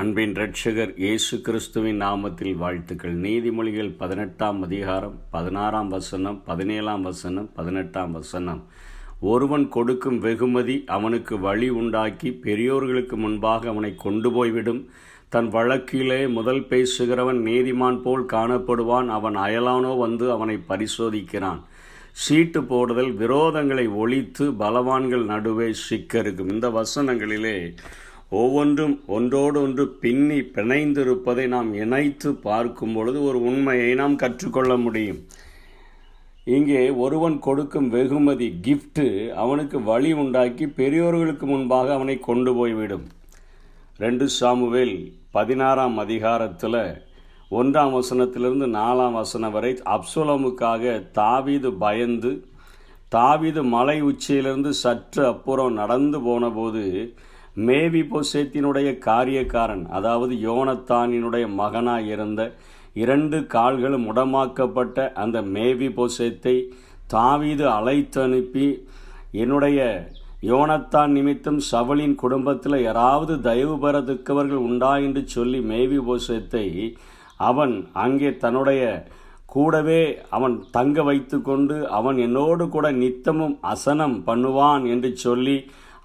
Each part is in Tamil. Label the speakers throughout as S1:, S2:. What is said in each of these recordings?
S1: அன்பின் இரட்சகர் இயேசு கிறிஸ்துவின் நாமத்தில் வாழ்த்துக்கள். நீதிமொழிகள் 18ஆம் அதிகாரம் 16ஆம் வசனம், 17ஆம் வசனம், 18ஆம் வசனம். ஒருவன் கொடுக்கும் வெகுமதி அவனுக்கு வழி உண்டாக்கி பெரியோர்களுக்கு முன்பாக அவனை கொண்டு போய்விடும். தன் வழக்கிலே முதல் பேசுகிறவன் நீதிமான் போல் காணப்படுவான். அவன் அயலானோ வந்து அவனை பரிசோதிக்கிறான். சீட்டு போடுதல் விரோதங்களை ஒழித்து பலவான்கள் நடுவே சிக்கருக்கும். இந்த வசனங்களிலே ஒவ்வொன்றும் ஒன்றோடு ஒன்று பின்னி பிணைந்திருப்பதை நாம் இணைத்து பார்க்கும் பொழுது ஒரு உண்மையை நாம் கற்றுக்கொள்ள முடியும். இங்கே ஒருவன் கொடுக்கும் வெகுமதி கிஃப்ட்டு அவனுக்கு வழி உண்டாக்கி பெரியோர்களுக்கு முன்பாக அவனை கொண்டு போய்விடும். 2 சாமுவேல் 16ஆம் அதிகாரத்தில் 1ஆம் வசனத்திலிருந்து 4ஆம் வசனம் வரை அப்சலோமுக்காக தாவீது பயந்து தாவீது மலை உச்சியிலிருந்து சற்று அப்புறம் நடந்து போனபோது மேவிபோசேத்தினுடைய காரியக்காரன், அதாவது யோனத்தானினுடைய மகனாய் இருந்த 2 கால்களும் முடமாக்கப்பட்ட அந்த மேவிபோசேத்தை தாவீது அழைத்து அனுப்பி, என்னுடைய யோனத்தான் நிமித்தம் சவுலின் குடும்பத்தில் யாராவது தயவு பெறத்தக்கவர்கள் உண்டா என்று சொல்லி மேவிபோசேத்தை அவன் அங்கே தன்னுடைய கூடவே அவன் தங்க வைத்து கொண்டு அவன் என்னோடு கூட நித்தமும் அசனம் பண்ணுவான் என்று சொல்லி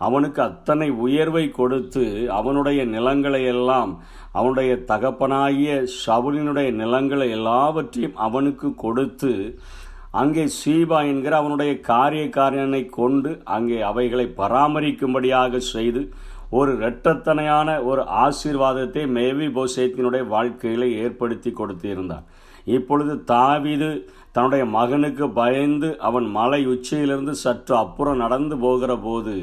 S1: அவனுக்கு அத்தனை உயர்வை கொடுத்து அவனுடைய நிலங்களை எல்லாம், அவனுடைய தகப்பனாகிய சவுலினுடைய நிலங்களை எல்லாவற்றையும் அவனுக்கு கொடுத்து அங்கே சீபா என்கிற அவனுடைய காரியக்காரனை கொண்டு அங்கே அவைகளை பராமரிக்கும்படியாக செய்து ஒரு இரட்டத்தனையான ஒரு ஆசீர்வாதத்தை மேவிபோசேத்தினுடைய வாழ்க்கையில் ஏற்படுத்தி கொடுத்திருந்தார். இப்பொழுது தாவீது தன்னுடைய மகனுக்கு பயந்து அவன் மலை உச்சியிலிருந்து சற்று அப்புறம் நடந்து போகிற போது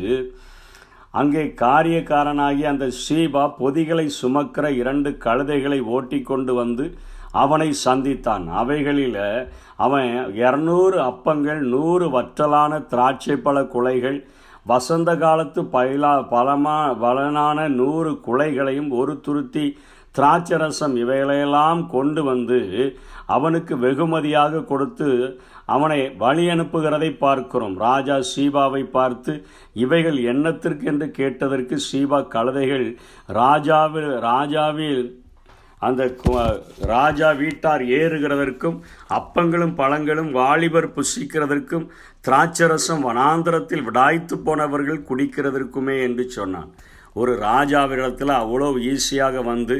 S1: அங்கே காரியக்காரனாகி அந்த சீபா பொதிகளை சுமக்கிற 2 கழுதைகளை ஓட்டி கொண்டு வந்து அவனை சந்தித்தான். அவைகளில் அவன் 200 அப்பங்கள், 100 வற்றலான திராட்சை பழ குலைகள், வசந்த காலத்து பலனான 100 குலைகளையும் 1 துருத்தி திராட்சரசம் இவைகளையெல்லாம் கொண்டு வந்து அவனுக்கு வெகுமதியாக கொடுத்து அவனை வழி அனுப்புகிறதை பார்க்கிறோம். ராஜா சீபாவை பார்த்து இவைகள் என்னத்திற்கு என்று கேட்டதற்கு சீபா கழுதைகள் ராஜாவில் அந்த ராஜா வீட்டார் ஏறுகிறதற்கும் அப்பங்களும் பழங்களும் வாலிபர் புசிக்கிறதற்கும் திராட்சரசம் வனாந்தரத்தில் விடாய்த்து போனவர்கள் குடிக்கிறதற்குமே என்று சொன்னான். ஒரு ராஜாவிடத்தில் அவ்வளோ ஈஸியாக வந்து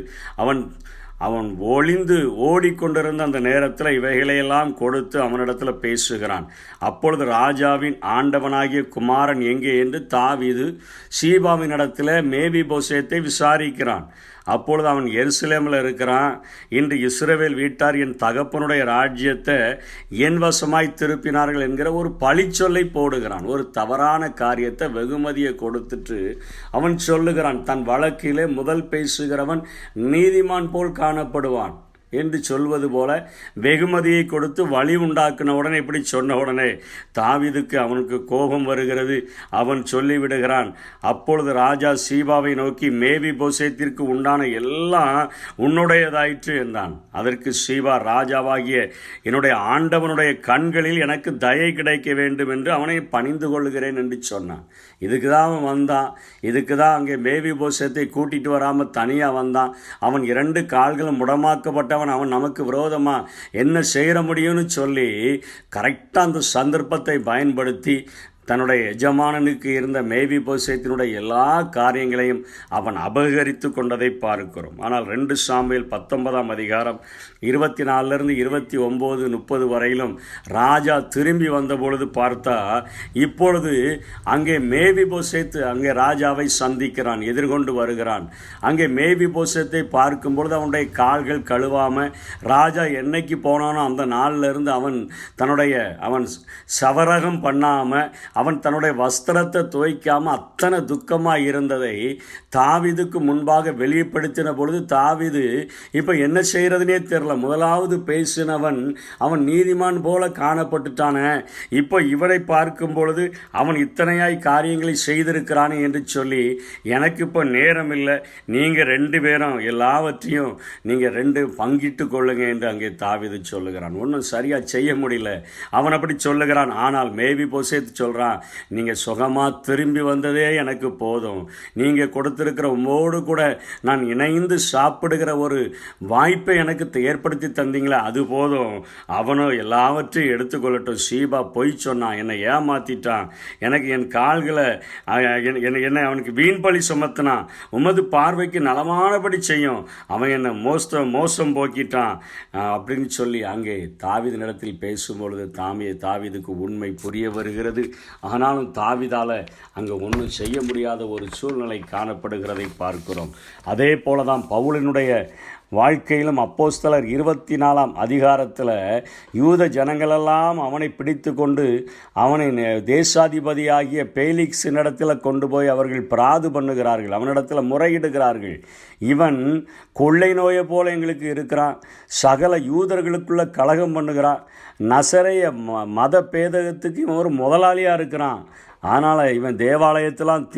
S1: அவன் ஒளிந்து ஓடிக்கொண்டிருந்த அந்த நேரத்தில் இவைகளையெல்லாம் கொடுத்து அவனிடத்தில் பேசுகிறான். அப்பொழுது ராஜாவின் ஆண்டவனாகிய குமாரன் எங்கே என்று தாவீது சீபாவின் இடத்துல மேவிபோசேத்தை விசாரிக்கிறான். அப்பொழுது அவன் எருசலேமில் இருக்கிறான். இன்று இஸ்ரவேல் வீட்டார் என் தகப்பனுடைய ராஜ்யத்தை என் வசமாய் திருப்பினார்கள் என்கிற ஒரு பழிச்சொல்லை போடுகிறான். ஒரு தவறான காரியத்தை வெகுமதியை கொடுத்துட்டு அவன் சொல்லுகிறான், தன் வழக்கிலே முதல் பேசுகிறவன் நீதிமான் போல் காணப்படுவான் என்று சொல்வது போல வெகுமதியை கொடுத்து வழி உண்டாக்குன உடனே இப்படி சொன்ன உடனே தாவீதுக்கு அவனுக்கு கோபம் வருகிறது. அவன் சொல்லிவிடுகிறான், அப்பொழுது ராஜா சீபாவை நோக்கி மேவிபோசேத்திற்கு உண்டான எல்லாம் உன்னுடையதாயிற்று என்றான். அதற்கு சீபா, ராஜாவாகிய என்னுடைய ஆண்டவனுடைய கண்களில் எனக்கு தயை கிடைக்க வேண்டும் என்று அவனை பணிந்து கொள்கிறேன் என்று சொன்னான். இதுக்கு தான் அவன் வந்தான். இதுக்கு தான் அங்கே மேவிபோசேத்தை கூட்டிகிட்டு வராமல் தனியாக வந்தான். அவன் 2 கால்களும் முடமாக்கப்பட்டவன். அவன் நமக்கு விரோதமாக என்ன செய்ய முடியும்னு சொல்லி கரெக்டாக அந்த சந்தர்ப்பத்தை பயன்படுத்தி தன்னுடைய எஜமானனுக்கு இருந்த மேவிபோசேத்தினுடைய எல்லா காரியங்களையும் அவன் அபகரித்து கொண்டதை பார்க்கிறோம். ஆனால் 2 சாமுவேல் 19ஆம் அதிகாரம் 24 29 30 வரையிலும் ராஜா திரும்பி வந்த பொழுது பார்த்தா இப்பொழுது அங்கே மேவிபோசேத்து அங்கே ராஜாவை சந்திக்கிறான், எதிர்கொண்டு வருகிறான். அங்கே மேவிபோசேத்தை பார்க்கும் பொழுது அவனுடைய கால்கள் கழுவாமல் ராஜா என்னைக்கு போனானோ அந்த நாளில் இருந்து அவன் சவரகம் பண்ணாமல் அவன் தன்னுடைய வஸ்திரத்தை துவைக்காமல் அத்தனை துக்கமாக இருந்ததை தாவீதுக்கு முன்பாக வெளிப்படுத்தின பொழுது தாவீது இப்போ என்ன செய்கிறதுனே தெரியல. முதலாவது பேசினவன் அவன் நீதிமான் போல காணப்பட்டுட்டானே, இப்போ இவனை பார்க்கும் பொழுது அவன் இத்தனையாய் காரியங்களை செய்திருக்கிறானே என்று சொல்லி எனக்கு இப்போ நேரம் இல்லை, நீங்கள் 2 பேரும் எல்லாவற்றையும் நீங்கள் 2 பங்கிட்டு கொள்ளுங்க என்று அங்கே தாவீது சொல்லுகிறான். ஒன்றும் சரியாக செய்ய முடியல. அவன் அப்படி சொல்லுகிறான். ஆனால் மேவிபோசேத்து சொல்கிறான், சொல்லுகிறான், நீங்கள் சுகமாக திரும்பி வந்ததே எனக்கு போதும். நீங்கள் கொடுத்துருக்கிற உம்மோடு கூட நான் இணைந்து சாப்பிடுகிற ஒரு வாய்ப்பை எனக்கு ஏற்படுத்தி தந்தீங்களே, அது போதும். அவனோ எல்லாவற்றையும் எடுத்துக்கொள்ளட்டும். ஷீபா பொய் சொன்னான், என்னை ஏமாற்றிட்டான், எனக்கு என் கால்களை என்னை அவனுக்கு வீண்பழி சுமத்தினான், உமது பார்வைக்கு நலமானபடி செய்யும், அவன் என்னை மோசம் போக்கிட்டான் அப்படின்னு சொல்லி அங்கே தாவீது இடத்தில் பேசும்பொழுது தாவீதுக்கு உண்மை புரிய வருகிறது. ஆனாலும் தாவீதால் அங்கே ஒன்றும் செய்ய முடியாத ஒரு சூழ்நிலை காணப்படுகிறதை பார்க்கிறோம். அதே போல தான் பவுலினுடைய வாழ்க்கையிலும் அப்போஸ்தலர் 24 அதிகாரத்தில் யூத ஜனங்களெல்லாம் அவனை பிடித்து கொண்டு அவனை தேசாதிபதியாகிய பேலிக்ஸினிடத்தில் கொண்டு போய் அவர்கள் பிராது பண்ணுகிறார்கள், அவனிடத்தில் முறையிடுகிறார்கள். இவன் கொள்ளை நோயை போல எங்களுக்கு இருக்கிறான், சகல யூதர்களுக்குள்ள கலகம் பண்ணுகிறான், நசரைய மத பேதகத்துக்கு இவன் ஒரு முதலாளியாக இருக்கிறான், ஆனால் இவன் தேவாலயத்தெல்லாம்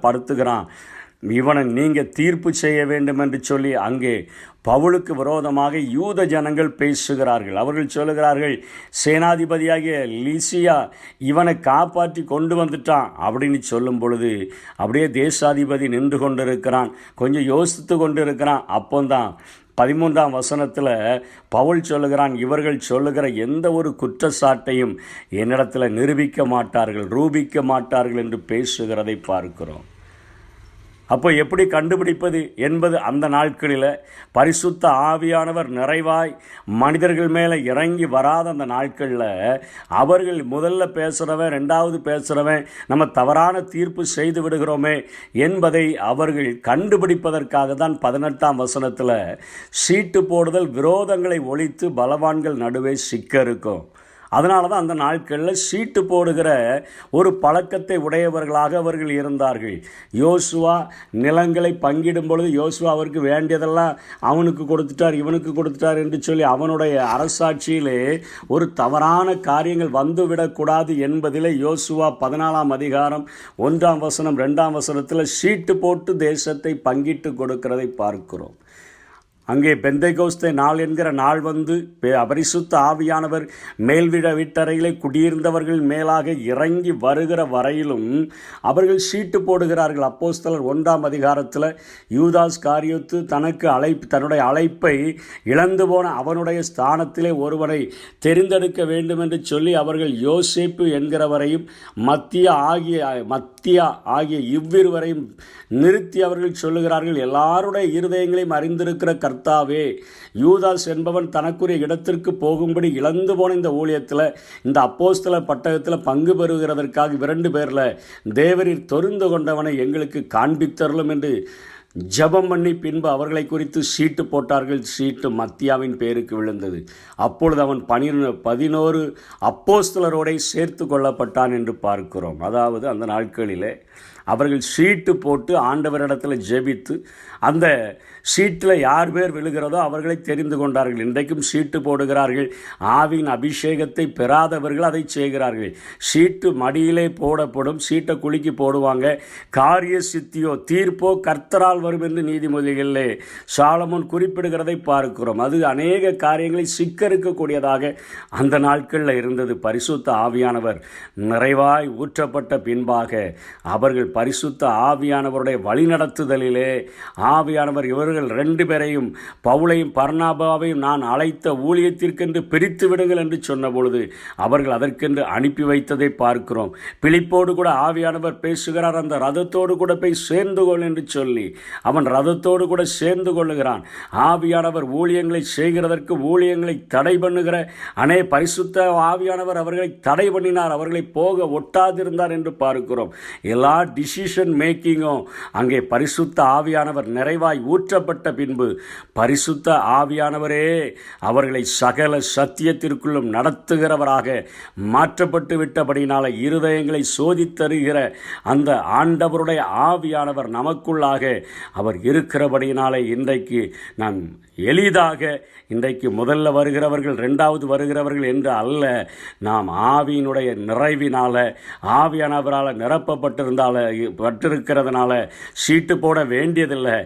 S1: படுத்துகிறான், இவனை நீங்கள் தீர்ப்பு செய்ய வேண்டும் என்று சொல்லி அங்கே பவுலுக்கு விரோதமாக யூத ஜனங்கள் பேசுகிறார்கள். அவர்கள் சொல்லுகிறார்கள், சேனாதிபதியாகிய லீசியா இவனை காப்பாற்றி கொண்டு வந்துட்டான் அப்படின்னு சொல்லும் பொழுது அப்படியே தேசாதிபதி நின்று கொண்டிருக்கிறான், கொஞ்சம் யோசித்து கொண்டு இருக்கிறான். அப்போதான் 13ஆம் வசனத்தில் பவுல் சொல்லுகிறான், இவர்கள் சொல்லுகிற எந்த ஒரு குற்றச்சாட்டையும் என்னிடத்தில் நிரூபிக்க மாட்டார்கள் என்று பேசுகிறதை பார்க்கிறோம். அப்போ எப்படி கண்டுபிடிப்பது என்பது அந்த நாட்களில் பரிசுத்த ஆவியானவர் நிறைவாய் மனிதர்கள் மேலே இறங்கி வராத அந்த நாட்களில் அவர்கள் முதல்ல பேசுகிறவன் ரெண்டாவது பேசுகிறவன் நம்ம தவறான தீர்ப்பு செய்து விடுகிறோமே என்பதை அவர்கள் கண்டுபிடிப்பதற்காக தான் 18ஆம் வசனத்தில் சீட்டு போடுதல் விரோதங்களை ஒழித்து பலவான்கள் நடுவே சிக்க இருக்கும். அதனால தான் அந்த நாட்களில் சீட்டு போடுகிற ஒரு பழக்கத்தை உடையவர்களாக அவர்கள் இருந்தார்கள். யோசுவா நிலங்களை பங்கிடும் பொழுது யோசுவா அவருக்கு வேண்டியதெல்லாம் அவனுக்கு கொடுத்துட்டார் இவனுக்கு கொடுத்துட்டார் என்று சொல்லி அவனுடைய அரசாட்சியிலே ஒரு தவறான காரியங்கள் வந்துவிடக்கூடாது என்பதில் யோசுவா 14ஆம் அதிகாரம் 1ஆம் வசனம் 2ஆம் வசனத்தில் சீட்டு போட்டு தேசத்தை பங்கிட்டு கொடுக்கிறதை பார்க்கிறோம். அங்கே பெந்தைகோஸ்தே நாள் என்கிற நாள் வந்து பரிசுத்த ஆவியானவர் மேல்விட வீட்டறையிலே குடியிருந்தவர்கள் மேலாக இறங்கி வருகிற வரையிலும் அவர்கள் சீட்டு போடுகிறார்கள். அப்போஸ்தலர் 1ஆம் அதிகாரத்தில் யூதாஸ் காரியோத்து தன்னுடைய அழைப்பை இழந்து போன அவனுடைய ஸ்தானத்திலே ஒருவனை தெரிந்தெடுக்க வேண்டும் என்று சொல்லி அவர்கள் யோசேப்பு என்கிறவரையும் மத்தியா ஆகிய இவ்விருவரையும் நிறுத்தி அவர்கள் சொல்லுகிறார்கள், எல்லாருடைய இருதயங்களையும் அறிந்திருக்கிற கர்த்தாவே, யூதாஸ் என்பவன் தனக்குரிய இடத்திற்கு போகும்படி இழந்து போன இந்த ஊழியத்தில் இந்த அப்போஸ்தல பட்டகத்தில் பங்கு பெறுகிறதற்காக 2 பேரில் தேவரீர் தெரிந்து கொண்டவனை எங்களுக்கு காண்பித்தருளும் என்று ஜெபம் பண்ணி பின்பு அவர்களை குறித்து சீட்டு போட்டார்கள். சீட்டு மத்தியாவின் பேருக்கு விழுந்தது. அப்பொழுது அவன் 11 அப்போஸ்தலரோடு சேர்த்து கொள்ளப்பட்டான் என்று பார்க்கிறோம். அதாவது அந்த நாட்களிலே அவர்கள் சீட்டு போட்டு ஆண்டவரிடத்தில் ஜெபித்து அந்த சீட்டில் யார் பேர் விழுகிறதோ அவர்களை தெரிந்து கொண்டார்கள். இன்றைக்கும் சீட்டு போடுகிறார்கள். ஆவியின் அபிஷேகத்தை பெறாதவர்கள் அதை செய்கிறார்கள். சீட்டு மடியிலே போடப்படும், சீட்டை குலுக்கி போடுவாங்க. காரிய சித்தியோ தீர்ப்போ கர்த்தரால் வரும் என்று நீதிமொழிகளிலே சாலமோன் குறிப்பிடுகிறதை பார்க்கிறோம். அது அநேக காரியங்களை சிக்கறுக்கக்கூடியதாக அந்த நாட்களில் இருந்தது. பரிசுத்த ஆவியானவர் நிறைவாய் ஊற்றப்பட்ட பின்பாக அவர்கள் பரிசுத்த ஆவியானவருடைய வழிநடத்துதலிலே ஆவியானவர் இவர்கள் 2 பேரையும் பவுலையும் பர்னாபாவையும் நான் அழைத்த ஊழியத்திற்கென்று பிரித்து விடுங்கள் என்று சொன்ன பொழுது அவர்கள் அதற்கென்று அனுப்பி வைத்ததை பார்க்கிறோம். பிலிப்போடு கூட ஆவியானவர் பேசுகிறார், அந்த ரதத்தோடு கூட போய் சேர்ந்து கொள் என்று சொல்லி அவன் ரதத்தோடு கூட சேர்ந்து கொள்ளுகிறான். ஆவியானவர் ஊழியங்களை செய்கிறதற்கு ஊழியங்களை தடை பண்ணுகிற பரிசுத்த ஆவியானவர் அவர்களை தடை பண்ணினார், அவர்களை போக ஒட்டாதிருந்தார் என்று பார்க்கிறோம். எல்லா டிசிஷன் மேக்கிங்கும் அங்கே பரிசுத்த ஆவியானவர் நிறைவாய் ஊற்றப்பட்ட பின்பு பரிசுத்த ஆவியானவரே அவர்களை சகல சத்தியத்திற்குள்ளும் நடத்துகிறவராக மாற்றப்பட்டு விட்டபடினால இருதயங்களை சோதித்தருகிற அந்த ஆண்டவருடைய ஆவியானவர் நமக்குள்ளாக அவர் இருக்கிறபடினாலே இன்றைக்கு நாம் எளிதாக இன்றைக்கு முதல்ல வருகிறவர்கள் 2வது வருகிறவர்கள் என்று அல்ல, நாம் ஆவியினுடைய நிறைவினால் ஆவியானவரால் நிரப்பப்பட்டிருந்தால் பட்டிருக்கிறதுனால சீட்டு போட வேண்டியதில்லை.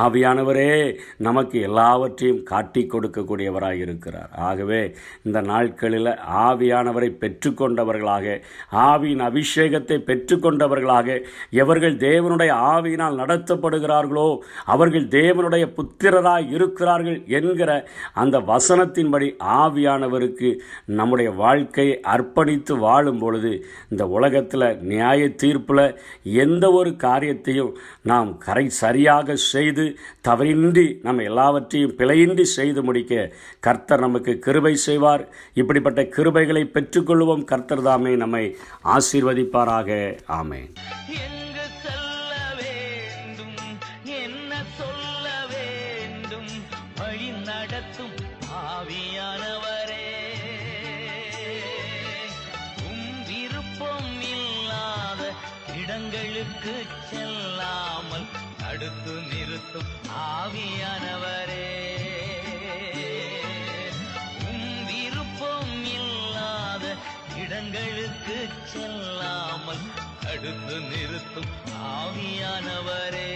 S1: ஆவியானவரே நமக்கு எல்லாவற்றையும் காட்டி கொடுக்கக்கூடியவராக இருக்கிறார். ஆகவே இந்த நாட்களில் ஆவியானவரை பெற்றுக்கொண்டவர்களாக, ஆவியின் அபிஷேகத்தை பெற்றுக்கொண்டவர்களாக, எவர்கள் தேவனுடைய ஆவியினால் நடத்தப்படுகிறார்களோ அவர்கள் தேவனுடைய புத்திரராய் இருக்கிறார்கள் என்கிற அந்த வசனத்தின்படி ஆவியானவருக்கு நம்முடைய வாழ்க்கையை அர்ப்பணித்து வாழும் பொழுது இந்த உலகத்தில் நியாய தீர்ப்பில் எந்த ஒரு காரியத்தையும் நாம் சரியாக செய்து தவறின்றி நம்ம எல்லாவற்றையும் பிழையின்றி செய்து முடிக்க கர்த்தர் நமக்கு கிருபை செய்வார். இப்படிப்பட்ட கிருபைகளை பெற்றுக்கொள்வோம். கர்த்தர் தாமே நம்மை ஆசீர்வதிப்பாராக. ஆமென்.
S2: நடத்தும் ஆவியானவரே, விருப்பம் இல்லாத இடங்களுக்கு செல்லாமல் தடுத்து நிறுத்தும் ஆவியானவரே, விருப்பம் இல்லாத இடங்களுக்கு செல்லாமல் தடுத்து நிறுத்தும் ஆவியானவரே.